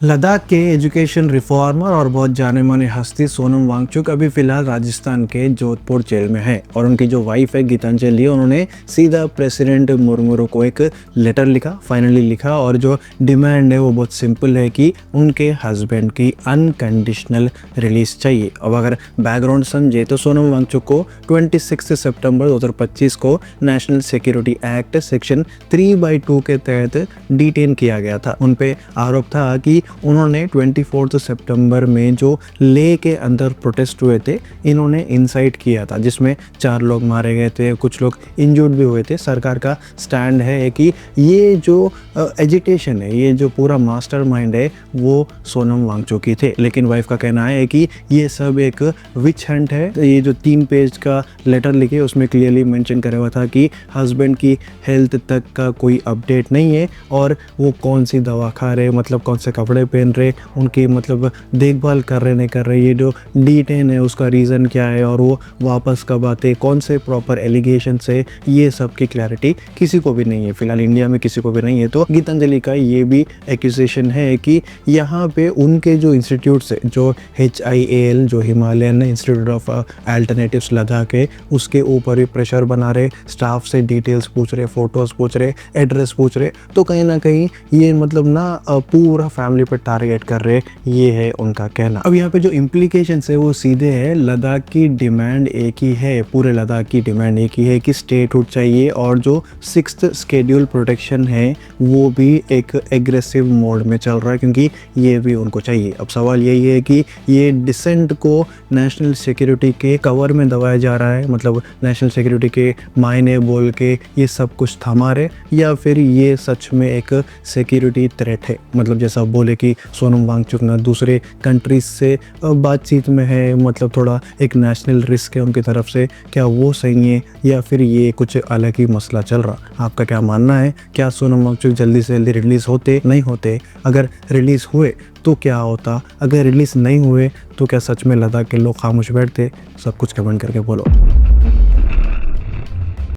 लद्दाख के education reformer और बहुत जाने माने हस्ती सोनम वांगचुक अभी फिलहाल राजस्थान के जोधपुर जेल में है और उनकी जो वाइफ है गीतांजलि, उन्होंने सीधा प्रेसिडेंट मुर्मू को एक लेटर लिखा, फाइनली लिखा, और जो डिमांड है वो बहुत सिंपल है कि उनके हस्बैंड की अनकंडीशनल रिलीज चाहिए। अब अगर बैकग्राउंड समझे तो सोनम वांगचुक को 26 सितंबर 2025 को नेशनल सिक्योरिटी एक्ट सेक्शन 3/2 के तहत डिटेन किया गया था। उन पे आरोप था कि उन्होंने 24 सितंबर में जो ले के अंदर प्रोटेस्ट हुए थे, इन्होंने इंसाइट किया था, जिसमें 4 लोग मारे गए थे, कुछ लोग इंजर्ड भी हुए थे। सरकार का स्टैंड है कि ये जो एजिटेशन है, ये जो पूरा मास्टरमाइंड है, वो सोनम वांगचुक ही थे। लेकिन वाइफ का कहना है कि ये सब एक विच हंट है। ये जो 3 पेज का लेटर लिखे उसमें क्लियरली मेंशन करा हुआ था कि हस्बैंड की हेल्थ तक का कोई अपडेट नहीं है और वो कौन सी दवा खा रहे, मतलब कौन से कपड़े पहन रहे, उनकी मतलब देखभाल कर रहे नहीं कर रहे, ये जो डिटेन है उसका रीज़न क्या है और वो वापस कब आते, कौन से प्रॉपर एलिगेशन से, ये सब की क्लैरिटी किसी को भी नहीं है। फिलहाल इंडिया में किसी को भी नहीं है। तो गीतांजलि का ये भी एक्यूजेशन है कि यहाँ पे उनके जो इंस्टीट्यूट्स है, जो HIAL, जो Himalayan institute of alternatives Ladakh है, उसके ऊपर भी प्रेशर बना रहे, स्टाफ से डिटेल्स पूछ रहे, फोटोज़ पूछ रहे, एड्रेस पूछ रहे। तो कहीं ना कहीं ये मतलब ना पूरा फैमिली पर टारगेट कर रहे, ये है उनका कहना। अब यहाँ पे जो इम्प्लीकेशंस है वो सीधे है, लद्दाख की डिमांड एक ही है, पूरे लद्दाख की डिमांड एक ही है कि स्टेटहुड चाहिए और जो 6th शेड्यूल प्रोटेक्शन है वो भी एक एग्रेसिव मोड में चल रहा है, क्योंकि ये भी उनको चाहिए। अब सवाल यही है कि ये डिसेंट को नेशनल सिक्योरिटी के कवर में दबाया जा रहा है, मतलब नेशनल सिक्योरिटी के मायने बोल के ये सब कुछ थमा रहे, या फिर ये सच में एक सिक्योरिटी थ्रेट है। मतलब जैसा बोले कि सोनम वांगचुक ना दूसरे कंट्रीज से बातचीत में है, मतलब थोड़ा एक नेशनल रिस्क है उनकी तरफ से, क्या वो सही है या फिर ये कुछ अलग ही मसला चल रहा? आपका क्या मानना है? क्या सोनम वांगचुक जल्दी से जल्दी रिलीज़ होते, नहीं होते? अगर रिलीज़ हुए तो क्या होता? अगर रिलीज़ नहीं हुए तो क्या सच में लद्दाख के लोग खामोश बैठते? सब कुछ कमेंट करके बोलो।